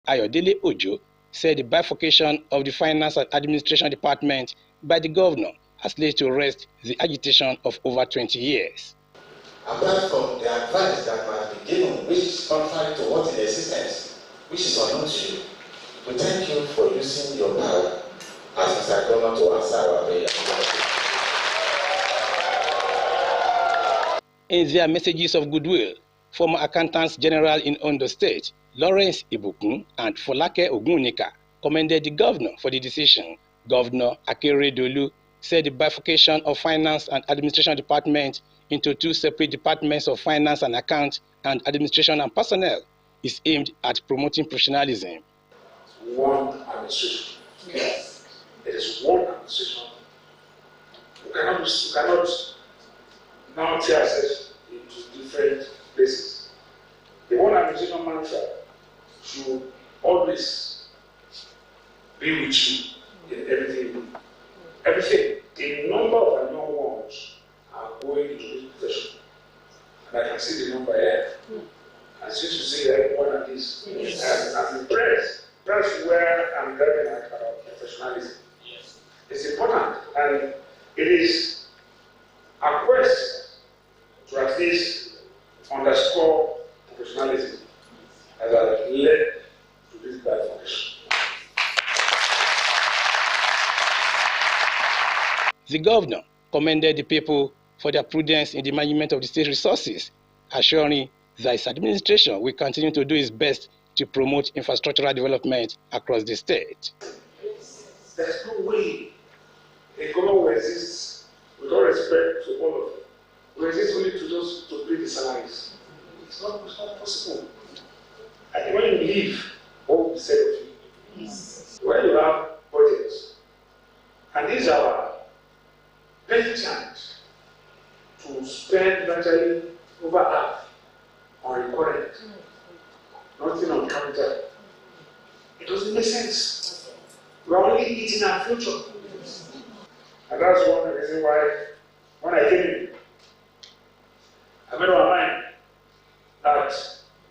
Ayodele Ojo, said the bifurcation of the Finance and Administration Department by the governor has laid to rest the agitation of over 20 years. Apart from the advice that might be given, which is contrary to what is in existence, which is unknown to you, we thank you for using your power as Mr. Governor to answer our prayer. In their messages of goodwill, former accountants general in Ondo State, Lawrence Ibukun and Folake Ogunika, commended the governor for the decision. Governor Akeredolu said the bifurcation of Finance and Administration Department into two separate departments of Finance and Account and Administration and Personnel is aimed at promoting professionalism. One administration. Yes. It is one administration. You cannot now tear ourselves into different places. The one administration mantra should always be with you in everything you do. Everything. A number of unknown ones are going into this profession. And I can see the number here. And since you say that one of these, I'm impressed. That's where I'm driving at about professionalism. Yes. It's important, and it is a quest to at least underscore professionalism as I led to this bifurcation. The governor commended the people for their prudence in the management of the state resources, assuring that his administration will continue to do its best to promote infrastructural development across the state. There's no way a government will exist with all respect to all of them. We exist only to those to pay the salaries. It's not possible. And when you leave, what will be said of you? Yes. When you have budgets, and these are plenty chance to spend virtually over half on recurrent, nothing on capital. It doesn't make sense. We're only eating our future. And that's one reason why, when I came in, I made up my mind that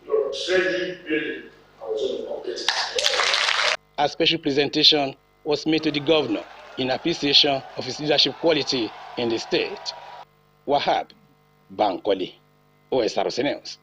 your treasury building, I was going to complete it. A special presentation was made to the governor in appreciation of his leadership quality in the state. Wahab Bankole, Osrc News.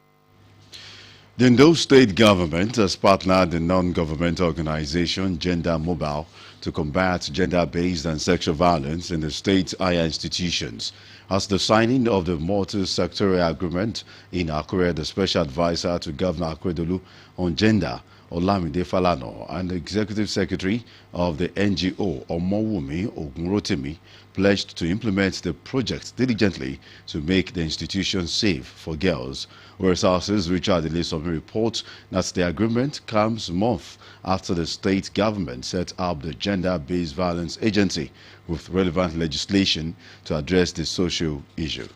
The Ondo State government has partnered the non-governmental organization Gender Mobile to combat gender-based and sexual violence in the state's higher institutions. As the signing of the multi-sectorial agreement in Akure, the special advisor to Governor Akeredolu on gender, Olamide Falano, and the executive secretary of the NGO, Omowumi Ogunrotimi, pledged to implement the project diligently to make the institution safe for girls. Sources Richard Elesomi reports that the agreement comes a month after the state government set up the Gender-Based Violence Agency with relevant legislation to address the social issue.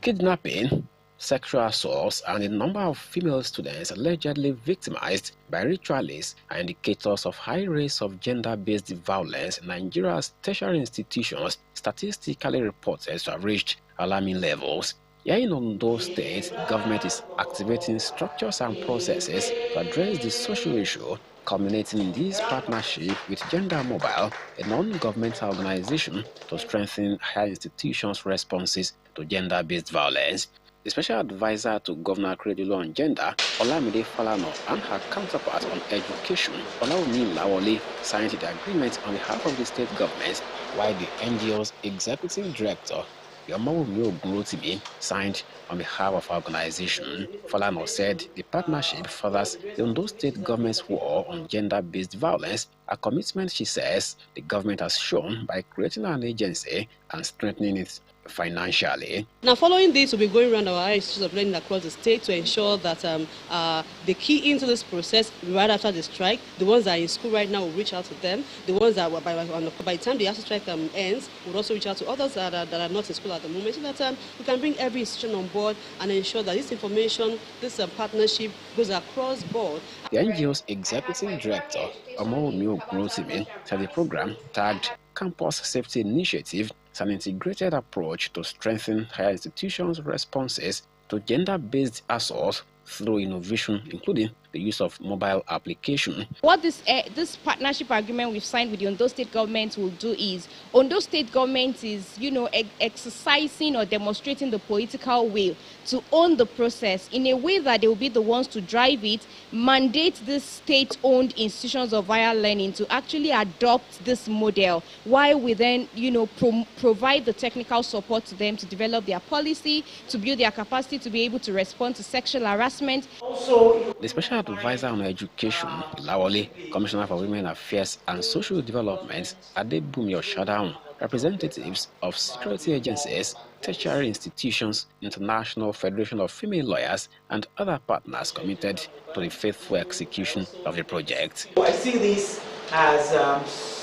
Kidnapping, sexual assaults, and the number of female students allegedly victimized by ritualists are indicators of high rates of gender-based violence in Nigeria's tertiary institutions, statistically reported to have reached alarming levels. Here in Ondo State, government is activating structures and processes to address the social issue, culminating in this partnership with Gender Mobile, a non-governmental organization to strengthen higher institutions' responses to gender-based violence. The special advisor to Governor Akeredolu on gender, Olamide Falano, and her counterpart on education, Olawumi Lawole, signed the agreement on behalf of the state government, while the NGO's executive director, Omowumi Ogunrotimi, signed on behalf of our organization. Falano said the partnership furthers the Ondo State government's war on gender-based violence, a commitment, she says, the government has shown by creating an agency and strengthening it financially. Now, following this, we'll be going around our institutes of learning across the state to ensure that the key into this process right after the strike, the ones that are in school right now, will reach out to them. The ones that were by the time the after strike ends, we'll also reach out to others that are not in school at the moment, so that we can bring every institution on board and ensure that this information, this partnership goes across board. The NGO's executive director, Omowumi Ogunrotimi, said the program, tagged Campus Safety Initiative, is an integrated approach to strengthen higher institutions' responses to gender-based assault through innovation, including the the use of mobile application. What this partnership agreement we've signed with the Ondo State government will do is, Ondo State government is, exercising or demonstrating the political will to own the process in a way that they will be the ones to drive it, mandate these state-owned institutions of higher learning to actually adopt this model, while we then, provide the technical support to them to develop their policy, to build their capacity to be able to respond to sexual harassment. The Special Advisor on Education, Lawole, Commissioner for Women Affairs and Social Development, Adebumi Oshadaun, representatives of security agencies, tertiary institutions, International Federation of Female Lawyers, and other partners committed to the faithful execution of the project. I see this as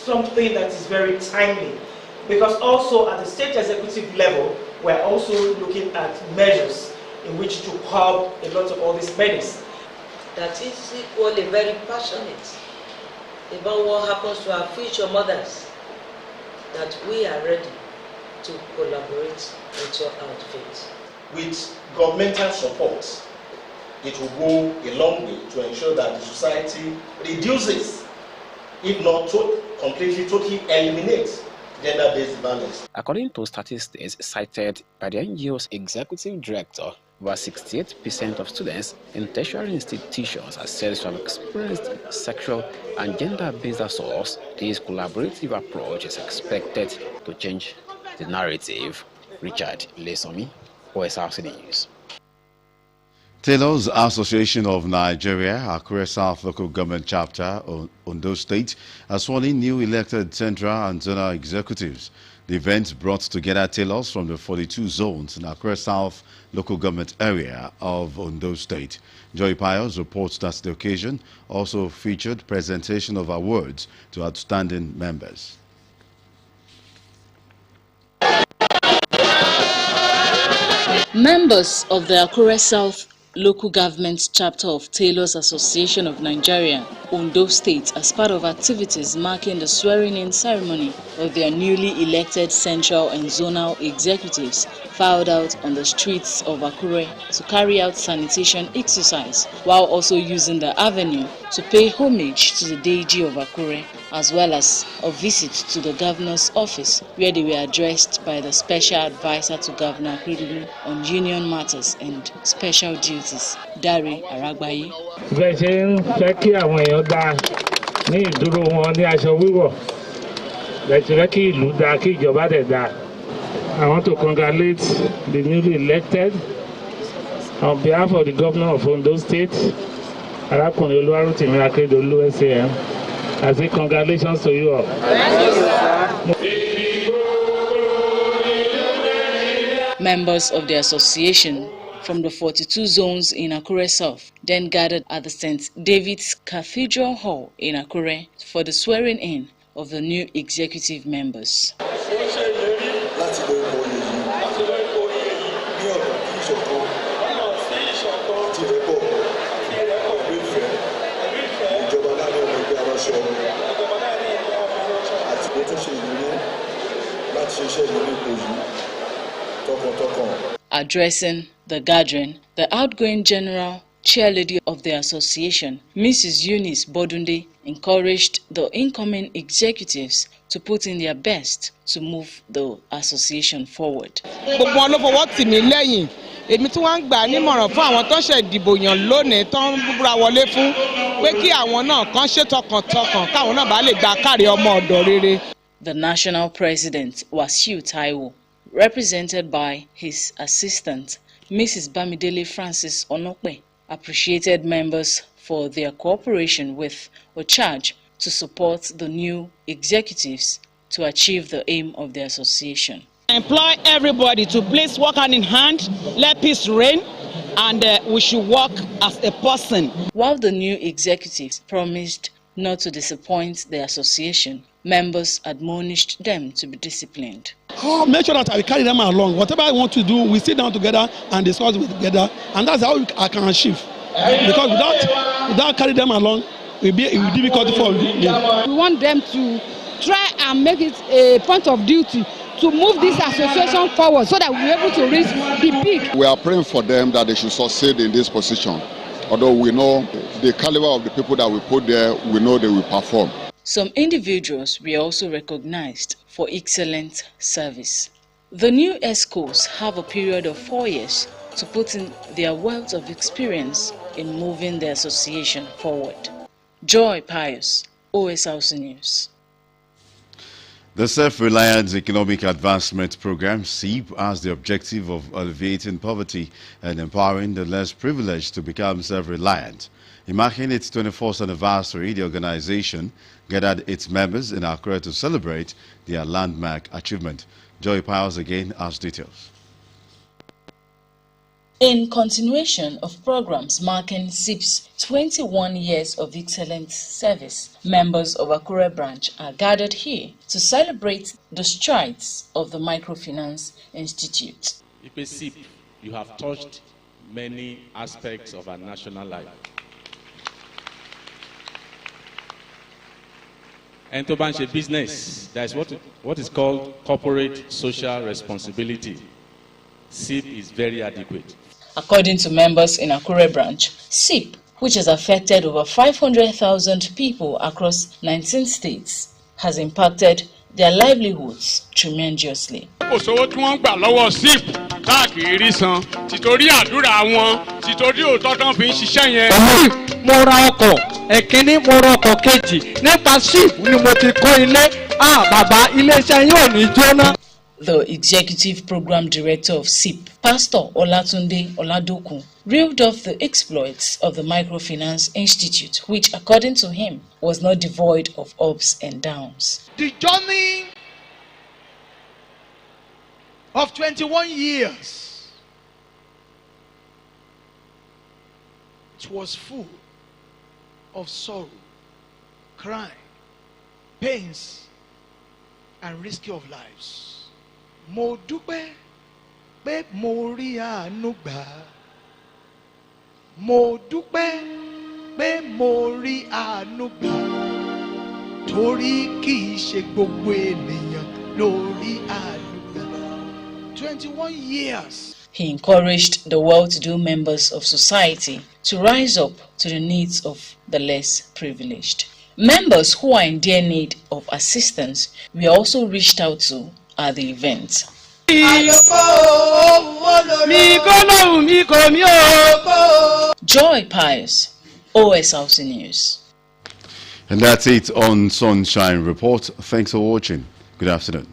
something that is very timely, because also at the state executive level, we're also looking at measures in which to curb a lot of all these menace. That is equally very passionate about what happens to our future mothers, that we are ready to collaborate with your outfit. With governmental support, it will go a long way to ensure that the society reduces, if not completely, totally eliminates gender-based violence. According to statistics cited by the NGO's executive director, over 68% of students in tertiary institutions are said to have experienced sexual and gender-based assaults. This collaborative approach is expected to change the narrative. Richard Lesomi, Osrc News. Tailors Association of Nigeria, Akure South Local Government Chapter, Ondo State, has sworn in new elected central and zonal executives. The event brought together tailors from the 42 zones in Akure South Local Government area of Ondo State. Joy Pius reports that the occasion also featured presentation of awards to outstanding members. Members of the Akure South Local Government Chapter of Tailors Association of Nigeria, Ondo State, as part of activities marking the swearing-in ceremony of their newly elected central and zonal executives, filed out on the streets of Akure to carry out sanitation exercise, while also using the avenue to pay homage to the deity of Akure, as well as a visit to the governor's office, where they were addressed by the Special Advisor to Governor Akredolu on union matters and special duties, Dare Aragbaye. I want to congratulate the newly elected on behalf of the governor of Ondo State, Arakunle Oluwarotimi Akeredolu SAM. I say congratulations to you all. Thank you, sir. Members of the association from the 42 zones in Akure South then gathered at the St. David's Cathedral Hall in Akure for the swearing-in of the new executive members. Addressing the gathering, the outgoing general chairlady of the association, Mrs. Eunice Bodunde, encouraged the incoming executives to put in their best to move the association forward. Èmi tí wọ́n ń gbà nímọ̀ràn fún àwọn tó ń ṣe ìdìbò yàn lónìí tó ń búra wọlé fún pé kí àwọn náà kàn ṣe tọkàntọkàn káwọn náà bá lè gba kárí ọmọ ọ̀dọ̀ rere. The national president, Wasiu Taiwo, represented by his assistant, Mrs. Bamidele Francis Onokpe, appreciated members for their cooperation with a charge to support the new executives to achieve the aim of the association. I employ everybody to please work hand in hand, let peace reign, and we should work as a person. While the new executives promised not to disappoint the association, members admonished them to be disciplined. Make sure that I carry them along. Whatever I want to do, we sit down together and discuss it together, and that's how I can achieve. Because without carrying them along, it will be difficult for them. We want them to try and make it a point of duty to move this association forward so that we'll be able to reach the peak. We are praying for them that they should succeed in this position. Although we know the caliber of the people that we put there, we know they will perform. Some individuals were also recognized for excellent service. The new ESCOs have a period of 4 years to put in their wealth of experience in moving the association forward. Joy Pius, Osrc News. The Self-Reliance Economic Advancement Program, SEEP, has the objective of alleviating poverty and empowering the less privileged to become self-reliant. In marking its 24th anniversary, the organization gathered its members in Accra to celebrate their landmark achievement. Joy Piles again has details. In continuation of programs marking SEEP's 21 years of excellent service, members of Akure branch are gathered here to celebrate the strides of the Microfinance Institute. If SEEP, you have touched many aspects of our national life. And to manage a business, that is what is called corporate social responsibility. SEEP is very adequate. According to members in Akure branch, SEEP, which has affected over 500,000 people across 19 states, has impacted their livelihoods tremendously. The executive program director of SEEP, Pastor Olatunde Oladoku, reeled off the exploits of the Microfinance Institute, which, according to him, was not devoid of ups and downs. The journey of 21 years, it was full of sorrow, crime, pains, and risk of lives. Mo dúpẹ́ pé mo rí àánú gbà. Mo dúpẹ́ pé mo rí àánú gbà. Torí kìí ṣe gbogbo ènìyàn ló rí àánú gbà. 21 years. He encouraged the well-to-do members of society to rise up to the needs of the less privileged. Members who are in dire need of assistance were also reached out to at the event. Joy Pius, Osrc News. And that's it on Sunshine Report. Thanks for watching. Good afternoon.